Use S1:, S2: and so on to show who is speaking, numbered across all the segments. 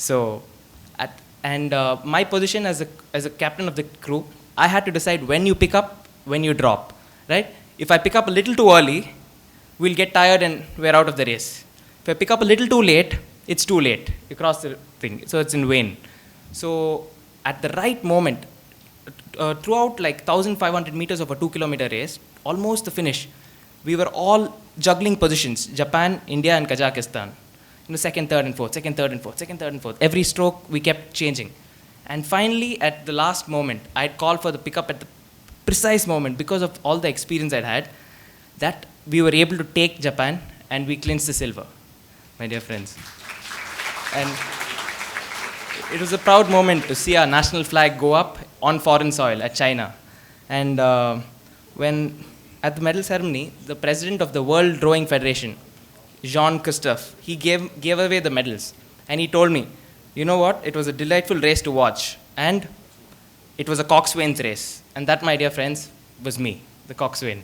S1: So, my position as a captain of the crew, I had to decide when you pick up, when you drop, right? If I pick up a little too early, we'll get tired and we're out of the race. If I pick up a little too late, it's too late. You cross the thing, so it's in vain. So at the right moment, throughout like 1,500 meters of a 2-kilometer race, almost the finish, we were all juggling positions, Japan, India, and Kazakhstan. Second, third, and fourth, second, third, and fourth, second, third, and fourth. Every stroke, we kept changing. And finally, at the last moment, I'd call for the pickup at the precise moment because of all the experience I'd had, that we were able to take Japan and we clinched the silver, my dear friends. And it was a proud moment to see our national flag go up on foreign soil at China. And when at the medal ceremony, the president of the World Rowing Federation, Jean-Christophe, he gave away the medals. And he told me, you know what, it was a delightful race to watch. And it was a coxswain's race. And that, my dear friends, was me, the coxswain.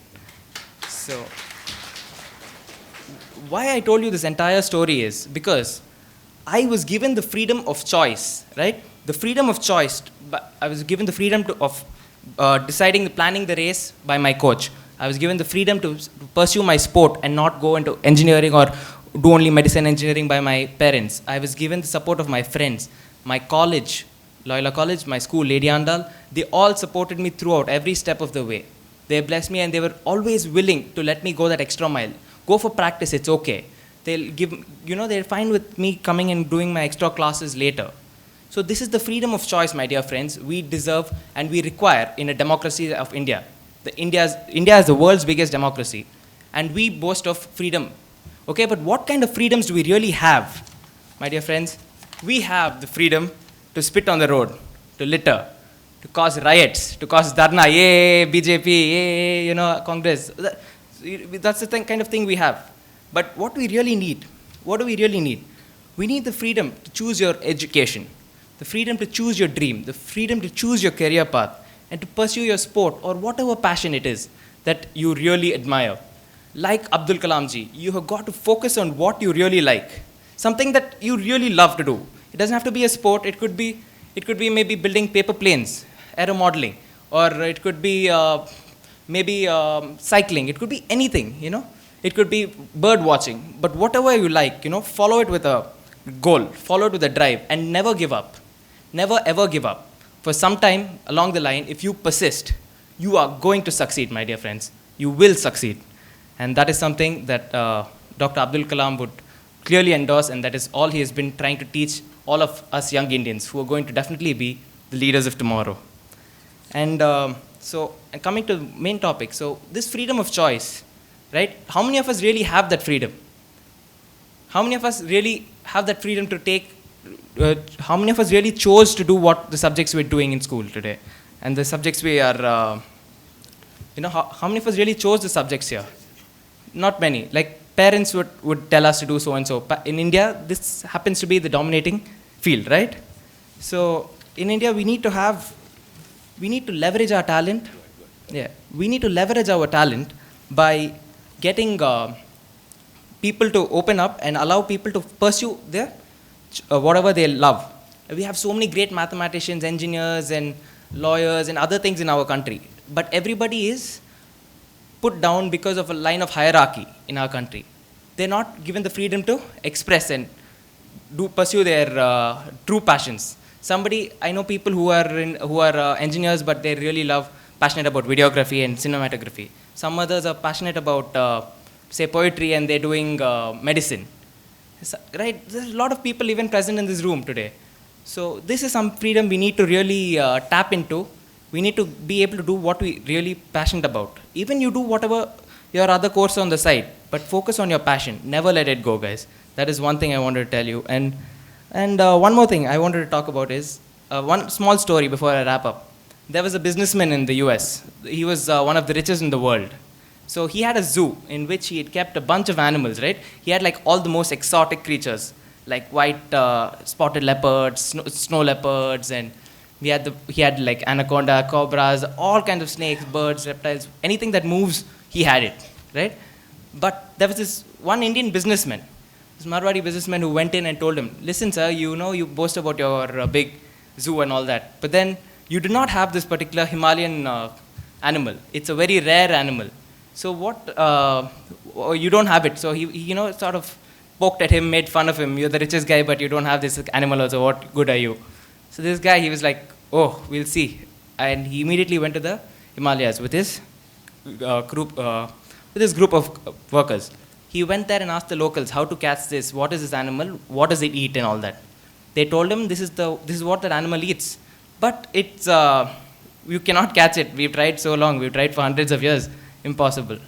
S1: So, why I told you this entire story is because I was given the freedom of choice, right? The freedom of choice. But I was given the freedom of deciding, planning the race by my coach. I was given the freedom to pursue my sport and not go into engineering or do only medicine engineering by my parents. I was given the support of my friends, my college, Loyola College, my school, Lady Andal. They all supported me throughout every step of the way. They blessed me and they were always willing to let me go that extra mile. Go for practice, it's okay. They're fine with me coming and doing my extra classes later. So this is the freedom of choice, my dear friends, we deserve and we require in a democracy of India. India is the world's biggest democracy, and we boast of freedom. Okay, but what kind of freedoms do we really have, my dear friends? We have the freedom to spit on the road, to litter, to cause riots, to cause dharna, yay, BJP, yay, Congress. That's the kind of thing we have. But what do we really need? What do we really need? We need the freedom to choose your education, the freedom to choose your dream, the freedom to choose your career path, and to pursue your sport or whatever passion it is that you really admire. Like Abdul Kalam ji, you have got to focus on what you really like, something that you really love to do. It doesn't have to be a sport. It could be maybe building paper planes, aero modeling, or it could be maybe cycling. It could be anything, It could be bird watching. But whatever you like, follow it with a goal, follow it with a drive, and never give up. Never ever give up. For some time along the line, if you persist, you are going to succeed, my dear friends. You will succeed. And that is something that Dr. Abdul Kalam would clearly endorse, and that is all he has been trying to teach all of us young Indians who are going to definitely be the leaders of tomorrow. And coming to the main topic, so this freedom of choice, right? How many of us really have that freedom? How many of us really have that freedom to take how many of us really chose to do what the subjects we're doing in school today? And the subjects we are, how many of us really chose the subjects here? Not many. Like parents would tell us to do so and so. In India, this happens to be the dominating field, right? So in India, we need to leverage our talent. Yeah, we need to leverage our talent by getting people to open up and allow people to pursue their whatever they love. We have so many great mathematicians, engineers, and lawyers, and other things in our country. But everybody is put down because of a line of hierarchy in our country. They're not given the freedom to express and pursue their true passions. I know people who are engineers, but they really passionate about videography and cinematography. Some others are passionate about, say, poetry, and they're doing medicine. Right? There's a lot of people even present in this room today. So this is some freedom we need to really tap into. We need to be able to do what we really passionate about. Even you do whatever your other course on the side, but focus on your passion. Never let it go, guys. That is one thing I wanted to tell you. And one more thing I wanted to talk about is one small story before I wrap up. There was a businessman in the US. He was one of the richest in the world. So he had a zoo in which he had kept a bunch of animals, right? He had like all the most exotic creatures, like white spotted leopards, snow leopards, and he had like anaconda, cobras, all kinds of snakes, birds, reptiles, anything that moves, he had it, right? But there was this one Indian businessman This Marwadi businessman who went in and told him, listen sir, you know you boast about your big zoo and all that, but then you do not have this particular Himalayan animal. It's a very rare animal. So you don't have it. So he sort of poked at him, made fun of him. You're the richest guy, but you don't have this animal also. What good are you? So this guy, he was like, oh, we'll see. And he immediately went to the Himalayas with his group of workers. He went there and asked the locals how to catch this. What is this animal? What does it eat and all that? They told him this is what that animal eats. But it's you cannot catch it. We've tried so long. We've tried for hundreds of years. Impossible.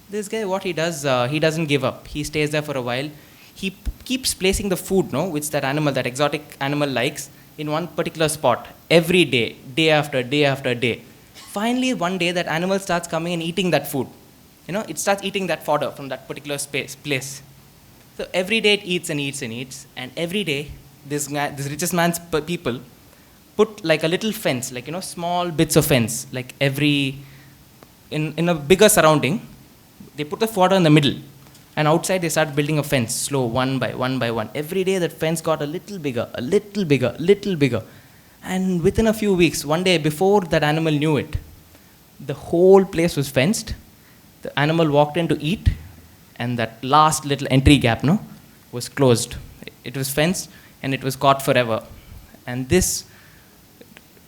S1: This guy, what he does, he doesn't give up. He stays there for a while. He keeps placing the food, which that animal, that exotic animal likes, in one particular spot every day, day after day after day. Finally, one day, that animal starts coming and eating that food. It starts eating that fodder from that particular place. So every day it eats and eats and eats, and every day this richest man's people put like a little fence, like small bits of fence, like in a bigger surrounding. They put the fodder in the middle, and outside they start building a fence, slow, one by one. Every day that fence got a little bigger, a little bigger, little bigger. And within a few weeks, one day before that animal knew it, the whole place was fenced. The animal walked in to eat, and that last little entry gap, was closed. It was fenced, and it was caught forever. And this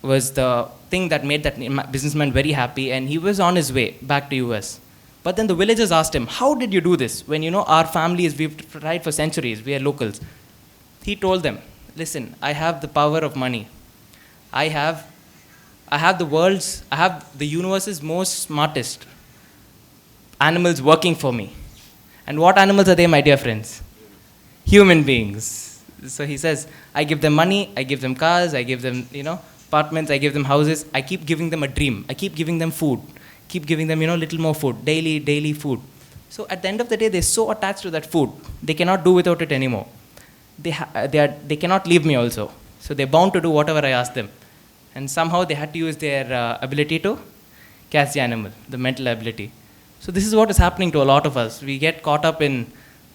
S1: was the thing that made that businessman very happy, and he was on his way back to US. But then the villagers asked him, how did you do this? When, our families, we've tried for centuries, we are locals. He told them, listen, I have the power of money. I have the universe's most smartest animals working for me. And what animals are they, my dear friends? Human beings. So he says, I give them money, I give them cars, I give them, apartments, I give them houses. I keep giving them a dream. I keep giving them food. Keep giving them, little more food, daily food. So at the end of the day, they're so attached to that food, they cannot do without it anymore. They cannot leave me also. So they're bound to do whatever I ask them. And somehow they had to use their ability to catch the animal, the mental ability. So this is what is happening to a lot of us. We get caught up in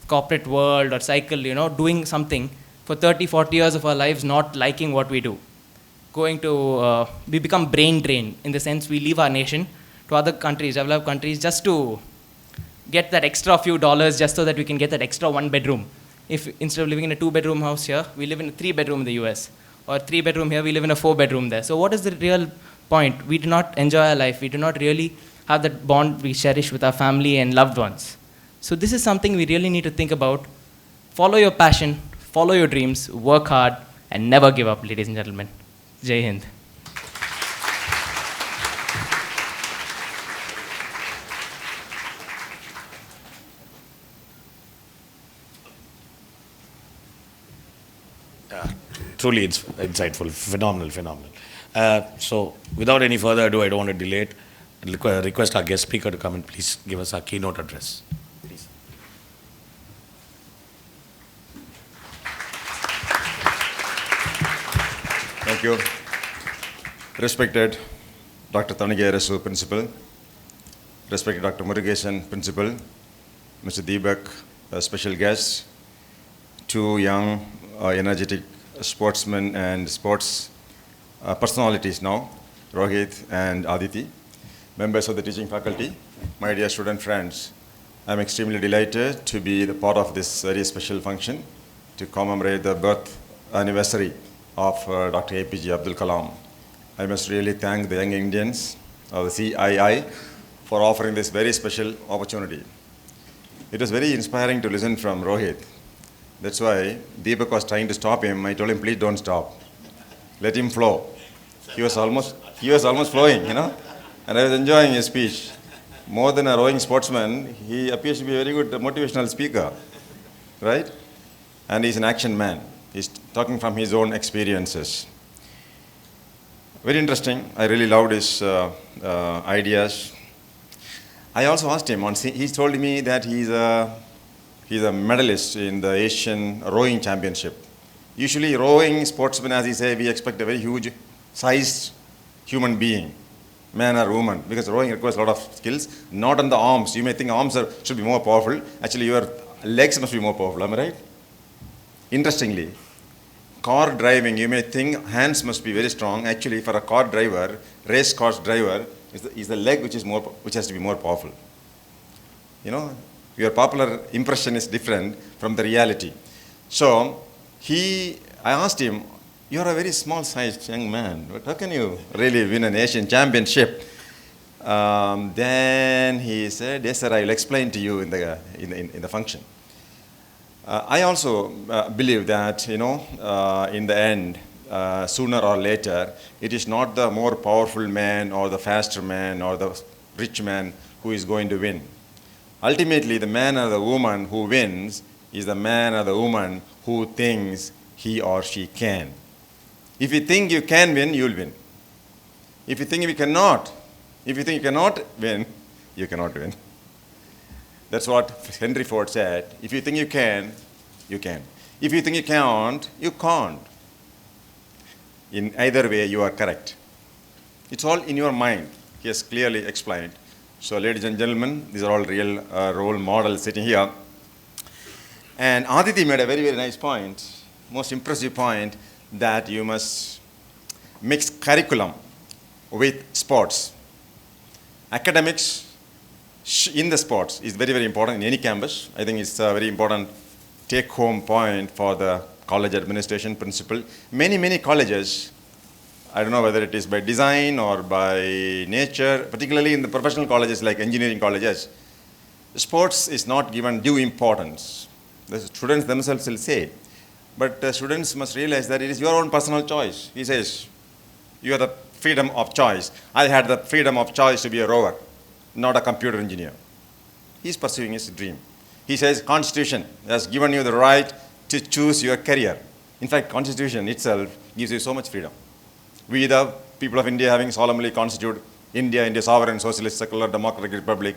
S1: corporate world or cycle, doing something for 30, 40 years of our lives, not liking what we do. We become brain drained, in the sense we leave our nation to other countries, developed countries, just to get that extra few dollars, just so that we can get that extra 1 bedroom. If instead of living in a 2-bedroom house here, we live in a 3-bedroom in the US, or 3-bedroom here, we live in a 4-bedroom there. So what is the real point? We do not enjoy our life. We do not really have that bond we cherish with our family and loved ones. So this is something we really need to think about. Follow your passion, follow your dreams, work hard, and never give up, ladies and gentlemen. Jai Hind.
S2: Truly insightful, phenomenal. So without any further ado, I don't want to delay it. I'll request our guest speaker to come and please give us our keynote address. Please.
S3: Thank you. Respected Dr. Thanigarasu, Principal. Respected Dr. Murugesan, Principal. Mr. Deepak, special guest. Two young, energetic sportsmen and sports personalities now, Rohith and Aditi, members of the teaching faculty, my dear student friends. I'm extremely delighted to be the part of this very special function to commemorate the birth anniversary of Dr. APJ Abdul Kalam. I must really thank the young Indians of the CII for offering this very special opportunity. It was very inspiring to listen from Rohith. That's why Deepak was trying to stop him. I told him, please don't stop. Let him flow. He was almost flowing, And I was enjoying his speech. More than a rowing sportsman, he appears to be a very good motivational speaker, right? And he's an action man. He's talking from his own experiences. Very interesting. I really loved his ideas. I also asked him, he told me that he's a medalist in the Asian rowing championship. Usually rowing sportsmen, as he say, we expect a very huge sized human being, man or woman, because rowing requires a lot of skills, not on the arms. You may think arms should be more powerful. Actually, your legs must be more powerful, am I right? Interestingly, car driving, you may think hands must be very strong. Actually, for a car driver, race car driver, is the leg which has to be more powerful. You know, your popular impression is different from the reality. So, I asked him, you're a very small-sized young man, but how can you really win an Asian championship? Then he said, yes, sir, I'll explain to you in the function. I also believe that, in the end, sooner or later, it is not the more powerful man or the faster man or the rich man who is going to win. Ultimately, the man or the woman who wins is the man or the woman who thinks he or she can. If you think you can win, you'll win. If you think you cannot win, you cannot win. That's what Henry Ford said. If you think you can, you can. If you think you can't, you can't. In either way, you are correct. It's all in your mind. He has clearly explained. So, ladies and gentlemen, these are all real role models sitting here. And Aditi made a very, very nice point, most impressive point, that you must mix curriculum with sports. Academics in the sports is very, very important in any campus. I think it's a very important take-home point for the college administration principal. Many, many colleges, I don't know whether it is by design or by nature, particularly in the professional colleges like engineering colleges, sports is not given due importance. The students themselves will say. But students must realize that it is your own personal choice. He says, you have the freedom of choice. I had the freedom of choice to be a rower, not a computer engineer. He's pursuing his dream. He says, Constitution has given you the right to choose your career. In fact, Constitution itself gives you so much freedom. We, the people of India, having solemnly constituted India into a sovereign, socialist, secular, democratic republic,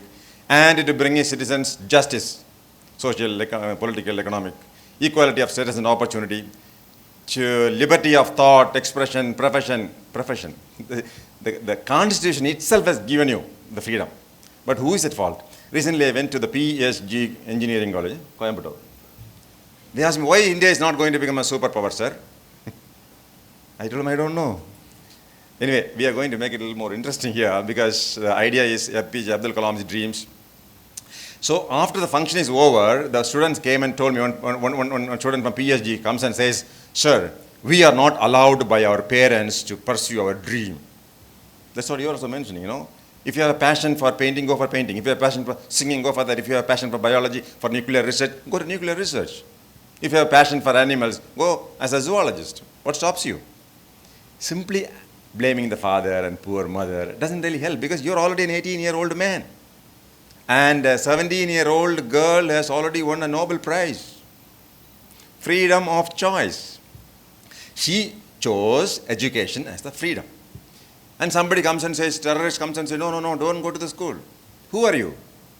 S3: and to bring its citizens justice, social, political, economic, equality of status and opportunity, to liberty of thought, expression, profession. The Constitution itself has given you the freedom. But who is at fault? Recently, I went to the APJ Engineering College, Coimbatore. They asked me, why India is not going to become a superpower, sir? I told them, I don't know. Anyway, we are going to make it a little more interesting here because the idea is APJ Abdul Kalam's dreams. So after the function is over, the students came and told me, one student from PSG comes and says, sir, we are not allowed by our parents to pursue our dream. That's what you are also mentioning, If you have a passion for painting, go for painting. If you have a passion for singing, go for that. If you have a passion for biology, for nuclear research, go to nuclear research. If you have a passion for animals, go as a zoologist. What stops you? Simply blaming the father and poor mother doesn't really help because you're already an 18-year-old man. And a 17-year-old girl has already won a Nobel Prize. Freedom of choice. She chose education as the freedom. And somebody comes and says, terrorist comes and says, no, don't go to the school. Who are you?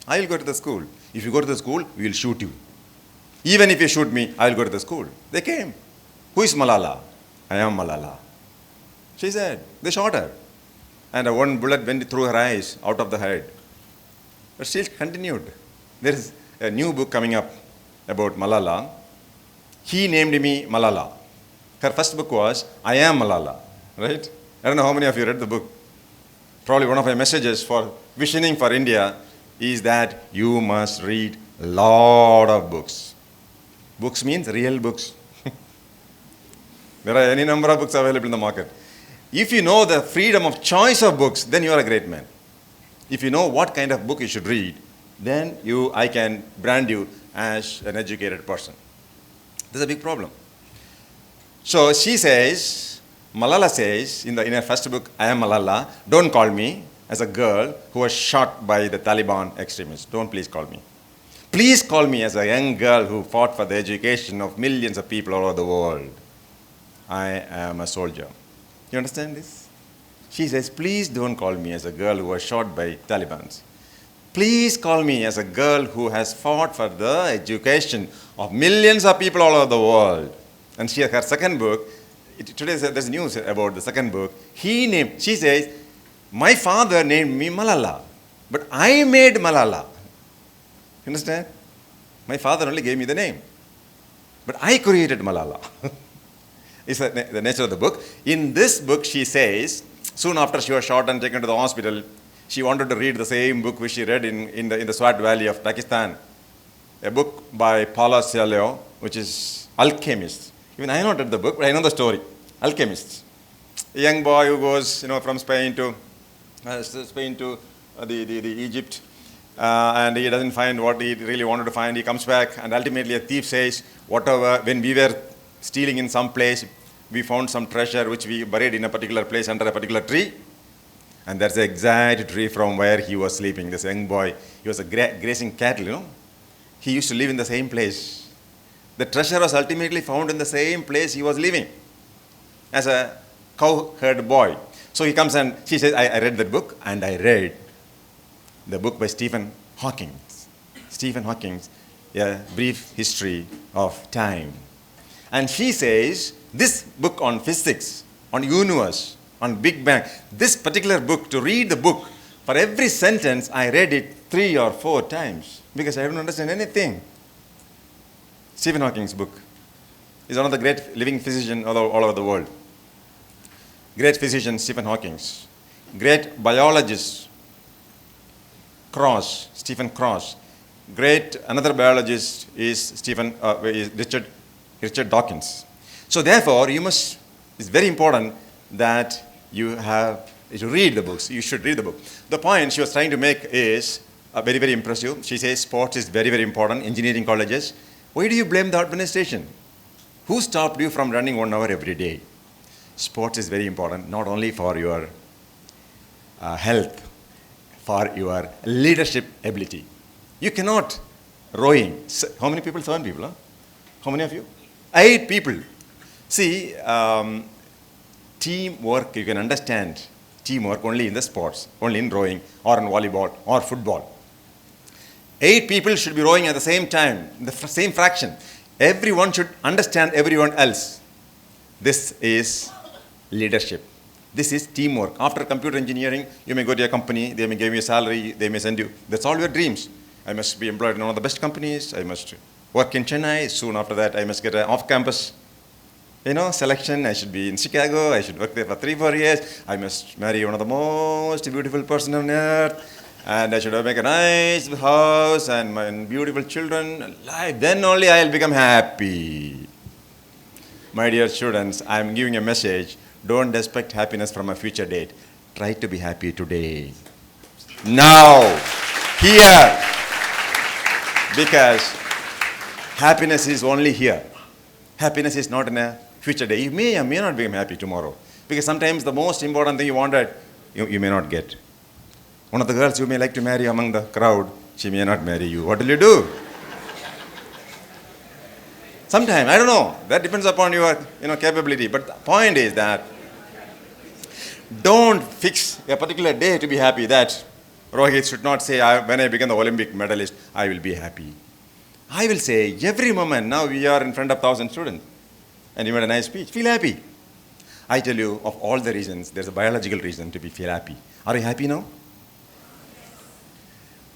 S3: I will go to the school. If you go to the school, we will shoot you. Even if you shoot me, I will go to the school. They came. Who is Malala? I am Malala. She said, they shot her. And one bullet went through her eyes, out of the head. But still continued. There is a new book coming up about Malala. He named me Malala. Her first book was, I am Malala. Right? I don't know how many of you read the book. Probably one of my messages for visioning for India is that you must read a lot of books. Books means real books. There are any number of books available in the market. If you know the freedom of choice of books, then you are a great man. If you know what kind of book you should read, then I can brand you as an educated person. There's a big problem. So she says, Malala says in her first book, I am Malala, don't call me as a girl who was shot by the Taliban extremists. Don't please call me. Please call me as a young girl who fought for the education of millions of people all over the world. I am a soldier. You understand this? She says, please don't call me as a girl who was shot by Taliban. Please call me as a girl who has fought for the education of millions of people all over the world. And her second book, today there's news about the second book. She says, my father named me Malala, but I made Malala. You understand? My father only gave me the name. But I created Malala. It's the nature of the book. In this book, she says, soon after she was shot and taken to the hospital, she wanted to read the same book which she read in the Swat Valley of Pakistan. A book by Paula Coelho, which is Alchemist. Even I not read the book, but I know the story. Alchemist. A young boy who goes, from Spain to the Egypt, and he doesn't find what he really wanted to find. He comes back, and ultimately a thief says, whatever, when we were stealing in some place, we found some treasure which we buried in a particular place under a particular tree. And that's the exact tree from where he was sleeping. This young boy, he was grazing cattle, He used to live in the same place. The treasure was ultimately found in the same place he was living as a cowherd boy. So he comes and she says, I read that book, and I read the book by Stephen Hawking. Stephen Hawking's A Brief History of Time. And she says, this book on physics, on universe, on Big Bang, this particular book, to read the book, for every sentence, I read it 3 or 4 times because I don't understand anything. Stephen Hawking's book is one of the great living physicians all over the world. Great physician, Stephen Hawking. Great biologist, Stephen Cross. Great, another biologist is Richard Dawkins. So therefore, it's very important that you read the books. You should read the book. The point she was trying to make is very, very impressive. She says sports is very, very important, engineering colleges. Why do you blame the administration? Who stopped you from running 1 hour every day? Sports is very important, not only for your health, for your leadership ability. You cannot rowing. How many people? 7 people, huh? How many of you? 8 people. See, teamwork, you can understand teamwork only in the sports, only in rowing or in volleyball or football. 8 people should be rowing at the same time, in the same fraction. Everyone should understand everyone else. This is leadership. This is teamwork. After computer engineering, you may go to a company, they may give you a salary, they may send you. That's all your dreams. I must be employed in one of the best companies. I must work in Chennai. Soon after that, I must get an off-campus, selection. I should be in Chicago. I should work there for 3-4 years. I must marry one of the most beautiful person on earth. And I should make a nice house and my beautiful children. Then only I'll become happy. My dear students, I'm giving a message. Don't expect happiness from a future date. Try to be happy today. Now. Here. Because happiness is only here. Happiness is not in a future day. You may or may not become happy tomorrow. Because sometimes the most important thing you wanted, you may not get. One of the girls you may like to marry among the crowd, she may not marry you. What will you do? Sometime, I don't know. That depends upon your capability. But the point is that don't fix a particular day to be happy. That Rohith should not say, when I become the Olympic medalist, I will be happy. I will say, every moment, now we are in front of 1,000 students, and you made a nice speech, feel happy. I tell you, of all the reasons, there's a biological reason to feel happy. Are you happy now?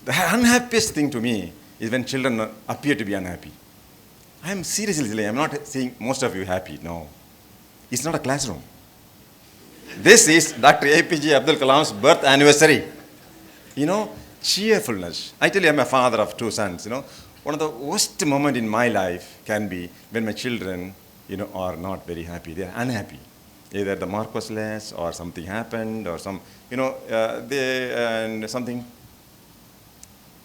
S3: The unhappiest thing to me is when children appear to be unhappy. I'm seriously, I'm not seeing most of you happy, no. It's not a classroom. This is Dr. APJ Abdul Kalam's birth anniversary. Cheerfulness. I tell you, I'm a father of 2 sons, One of the worst moments in my life can be when my children, are not very happy. They're unhappy. Either the mark was less or something happened or something.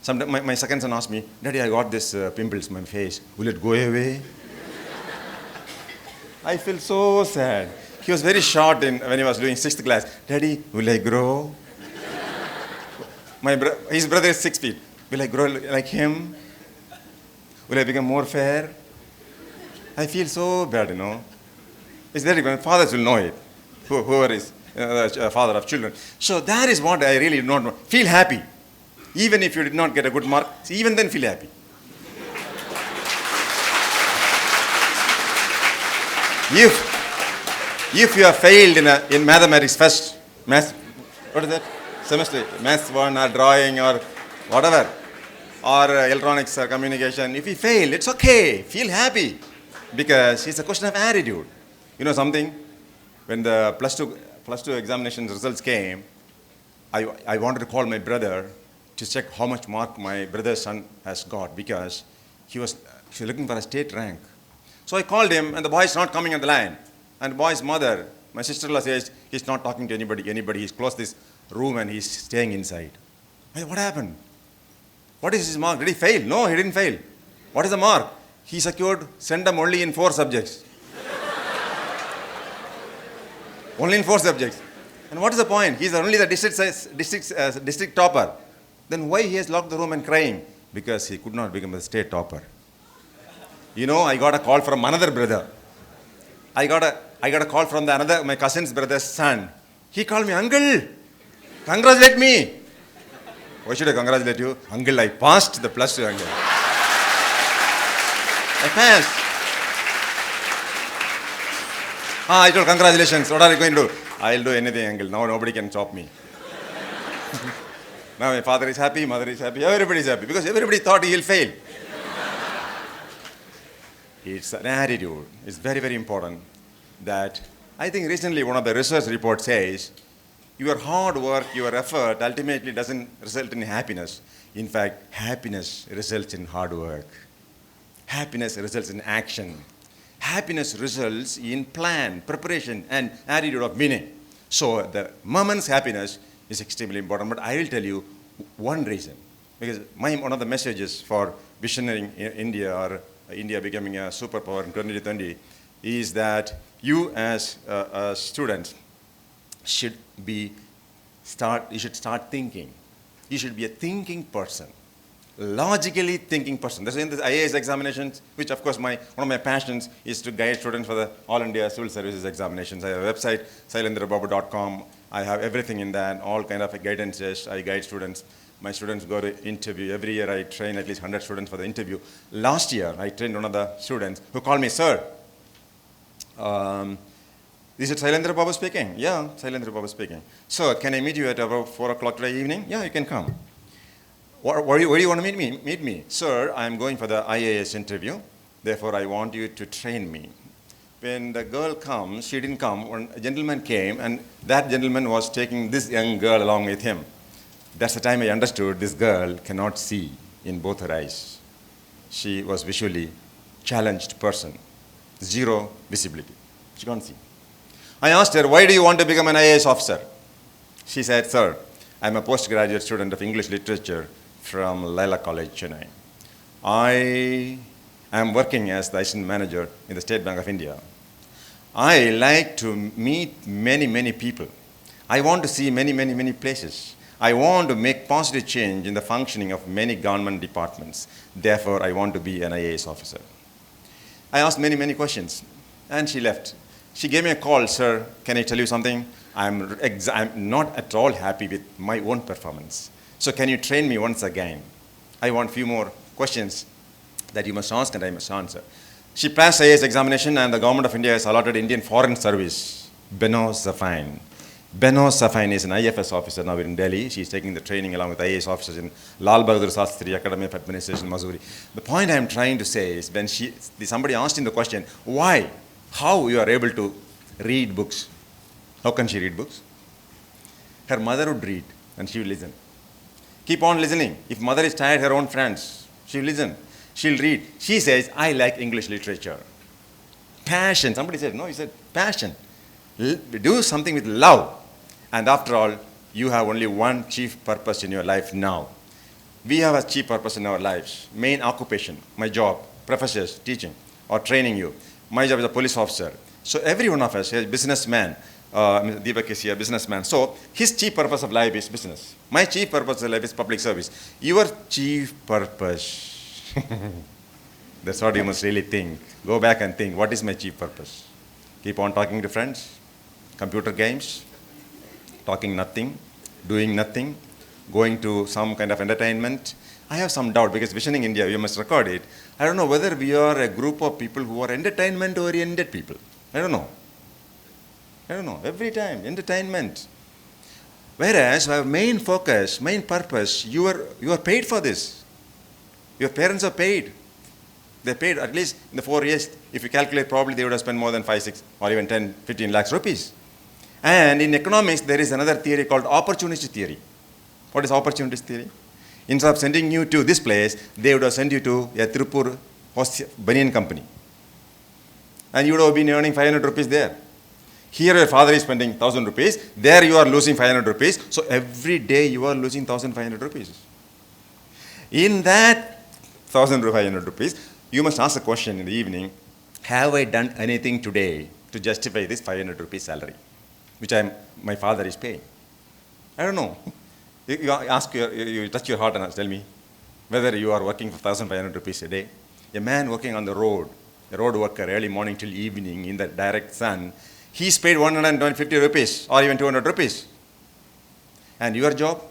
S3: Sometimes my second son asked me, Daddy, I got this pimples on my face. Will it go away? I feel so sad. He was very short when he was doing 6th class. Daddy, will I grow? His brother is 6 feet. Will I grow like him? Will I become more fair? I feel so bad, It's very good. Fathers will know it. Whoever is a father of children. So that is what I really do not know. Feel happy. Even if you did not get a good mark, even then feel happy. If you have failed in mathematics first, what is that? Semester, maths 1 or drawing or whatever, or electronics or communication. If he failed, it's okay. Feel happy. Because it's a question of attitude. You know something? When the plus two examination results came, I wanted to call my brother to check how much mark my brother's son has got because he was looking for a state rank. So I called him, and the boy is not coming on the line. And the boy's mother, my sister-in-law, says he's not talking to anybody. He's closed this room and he's staying inside. I said, what happened? What is his mark? Did he fail? No, he didn't fail. What is the mark? He secured Sendam only in 4 subjects. Only in 4 subjects. And what is the point? He's only the district topper. Then why he has locked the room and crying? Because he could not become a state topper. You know, I got a call from another brother. I got a call from my cousin's brother's son. He called me, uncle, congratulate me. Why should I congratulate you? Uncle, I passed the plus 2, uncle. I passed. I told, congratulations. What are you going to do? I'll do anything, uncle. Now nobody can stop me. Now my father is happy, mother is happy, everybody is happy because everybody thought he'll fail. It's an attitude. It's very, very important that I think recently one of the research reports says your hard work, your effort ultimately doesn't result in happiness. In fact, happiness results in hard work. Happiness results in action. Happiness results in plan, preparation, and attitude of meaning. So the moment's happiness is extremely important. But I will tell you one reason. Because one of the messages for visionating India or India becoming a superpower in 2020 is that you as a student should start thinking. You should be a thinking person. Logically thinking person. That's in the IAS examinations, which of course one of my passions is to guide students for the All India Civil Services examinations. I have a website, CylendraBabu.com. I have everything in that, all kind of guidances. I guide students. My students go to interview. Every year I train at least 100 students for the interview. Last year I trained one of the students who called me, sir, is it Sylendra Babu speaking? Yeah, Sylendra Babu speaking. Sir, can I meet you at about 4 o'clock today evening? Yeah, you can come. Where do you want to meet me? Sir, I'm going for the IAS interview. Therefore, I want you to train me. When the girl comes, she didn't come. When a gentleman came, and that gentleman was taking this young girl along with him. That's the time I understood this girl cannot see in both her eyes. She was visually challenged person. 0 visibility. She can't see. I asked her, why do you want to become an IAS officer? She said, sir, I'm a postgraduate student of English literature from Laila College, Chennai. I am working as the assistant manager in the State Bank of India. I like to meet many, many people. I want to see many, many, many places. I want to make positive change in the functioning of many government departments. Therefore, I want to be an IAS officer. I asked many, many questions, and she left. She gave me a call, sir, can I tell you something? I'm not at all happy with my own performance. So can you train me once again? I want a few more questions that you must ask and I must answer. She passed IAS examination and the government of India has allotted Indian Foreign Service, Beno Safine. Beno Safine is an IFS officer now in Delhi. She's taking the training along with IAS officers in Lal Bahadur Shastri Academy of Administration, Missouri. The point I'm trying to say is when somebody asked him the question, why, how you are able to read books? How can she read books? Her mother would read and she would listen. Keep on listening. If mother is tired, her own friends, she will listen. She'll read. She says, I like English literature. Passion. Somebody said, no, he said, passion. Do something with love. And after all, you have only one chief purpose in your life now. We have a chief purpose in our lives. Main occupation, my job, professors, teaching, or training you. My job is a police officer. So every one of us is a businessman. Deepak is here, businessman. So his chief purpose of life is business. My chief purpose of life is public service. Your chief purpose, that's what you must really think. Go back and think, what is my chief purpose? Keep on talking to friends, computer games, talking nothing, doing nothing, going to some kind of entertainment. I have some doubt because Visioning India, you must record it. I don't know whether we are a group of people who are entertainment-oriented people. I don't know. Every time, entertainment. Whereas our main focus, main purpose, you are paid for this. Your parents are paid. They paid at least in the 4 years, if you calculate, probably they would have spent more than 5, 6, or even 10, 15 lakhs rupees. And in economics, there is another theory called opportunity theory. What is opportunity theory? Instead of sending you to this place, they would have sent you to a Tirupur Banyan company. And you would have been earning 500 rupees there. Here your father is spending 1,000 rupees. There you are losing 500 rupees. So every day you are losing 1,500 rupees. In that 1,500 rupees, you must ask a question in the evening, have I done anything today to justify this 500 rupees salary, which my father is paying? I don't know. You touch your heart and tell me whether you are working for 1,500 rupees a day. A man working on the road, a road worker, early morning till evening in the direct sun, he's paid 150 rupees or even 200 rupees. And your job?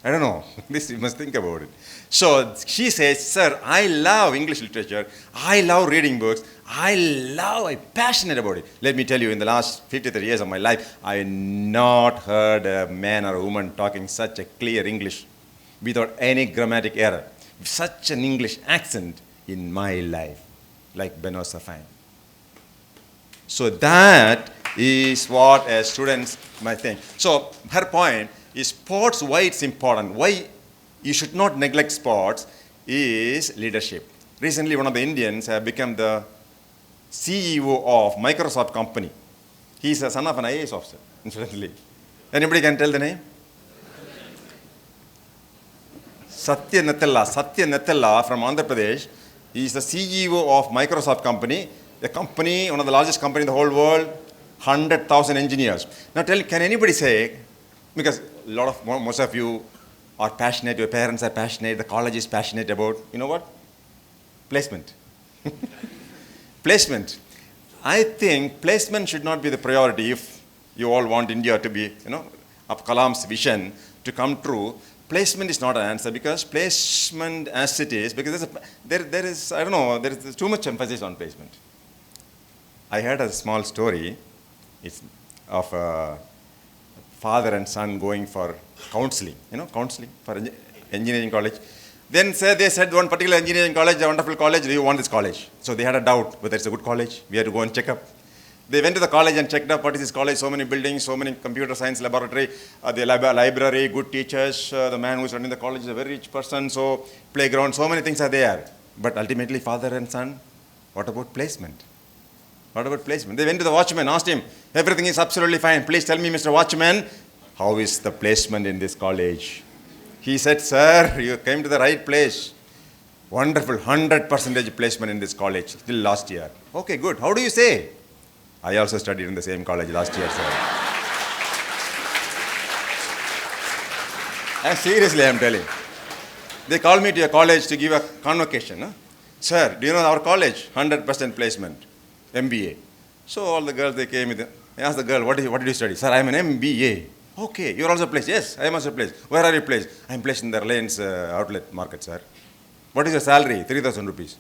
S3: I don't know. This you must think about it. So she says, sir, I love English literature. I love reading books. I'm passionate about it. Let me tell you, in the last 53 years of my life, I have not heard a man or a woman talking such a clear English without any grammatic error. Such an English accent in my life, like Beno Safine. So that is what students might think. So her point is sports, why it's important, why you should not neglect sports is leadership. Recently, one of the Indians have become the CEO of Microsoft company. He's a son of an IAS officer, incidentally. Anybody can tell the name? Satya Natella from Andhra Pradesh. He is the CEO of Microsoft company, a company, one of the largest companies in the whole world, 100,000 engineers. Now can anybody say, because most of you are passionate, your parents are passionate, the college is passionate about, you know what? Placement. Placement. I think placement should not be the priority if you all want India to be, of Kalam's vision to come true. Placement is not an answer, because placement as it is, because there is too much emphasis on placement. I heard a small story of a father and son going for counseling, counseling for engineering college. Then they said one particular engineering college, a wonderful college, do you want this college? So they had a doubt whether it's a good college. We had to go and check up. They went to the college and checked up what is this college, so many buildings, so many computer science laboratory, the library, good teachers, the man who's running the college is a very rich person, so playground, so many things are there. But ultimately, father and son, what about placement? What about placement? They went to the watchman, asked him, everything is absolutely fine. Please tell me, Mr. Watchman, how is the placement in this college? He said, sir, you came to the right place. Wonderful, 100% placement in this college, till last year. Okay, good. How do you say? I also studied in the same college last year, sir. And seriously, I'm telling. They called me to a college to give a convocation. Huh? Sir, do you know our college? 100% placement, MBA. So all the girls, they came with them. I asked the girl, what did you study? Sir, I'm an MBA. Okay, you're also placed? Yes, I am also placed. Where are you placed? I'm placed in the Reliance outlet market, sir. What is your salary? 3,000 rupees.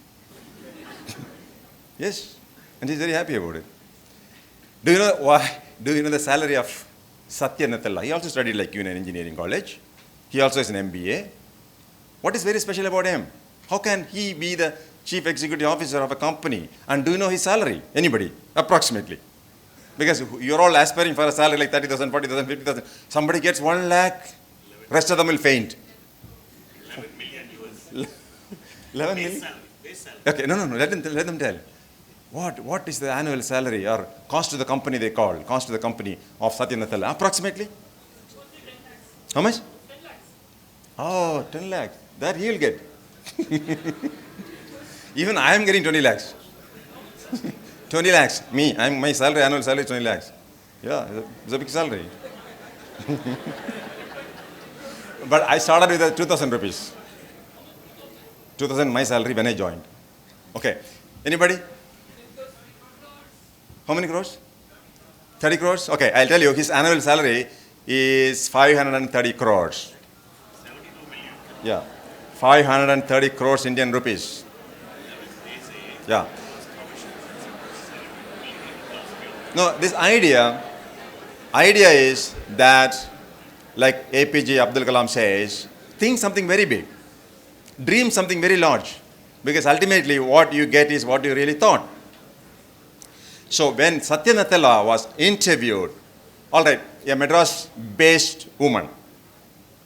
S3: Yes, and she's very happy about it. Do you know why? Do you know the salary of Satya Natella? He also studied like you in an engineering college. He also is an MBA. What is very special about him? How can he be the chief executive officer of a company? And do you know his salary? Anybody? Approximately. Because you're all aspiring for a salary like 30,000, 40,000, 50,000. Somebody gets 1 lakh, rest of them will faint.
S2: 11 million US.
S3: 11 million?
S2: Base salary.
S3: Okay, no, let them tell. What is the annual salary or cost to the company they call, cost to the company of Satya Natella? Approximately? How much?
S4: 10 lakhs.
S3: Oh, 10 lakhs. That he'll get. Even I am getting 20 lakhs. 20 lakhs. My salary, annual salary is 20 lakhs. Yeah, it's a big salary. But I started with 2,000 rupees. 2,000 my salary when I joined. Okay. Anybody? How many crores? 30 crores? Okay, I'll tell you, his annual salary is 530 crores.
S2: 72 million.
S3: Yeah. 530 crores Indian rupees. Yeah. No, this idea is that, like APJ Abdul Kalam says, think something very big. Dream something very large, because ultimately what you get is what you really thought. So when Satya Nadella was interviewed, all right, a Madras-based woman,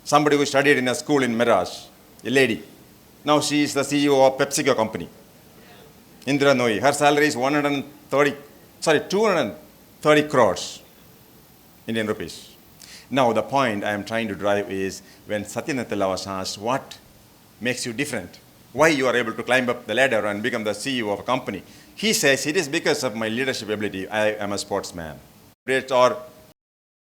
S3: somebody who studied in a school in Madras, a lady. Now she is the CEO of PepsiCo company, Indira Nooyi. Her salary is 230 crores Indian rupees. Now the point I am trying to drive is, when Satya Nadella was asked, what makes you different? Why you are able to climb up the ladder and become the CEO of a company? He says, it is because of my leadership ability. I am a sportsman. Or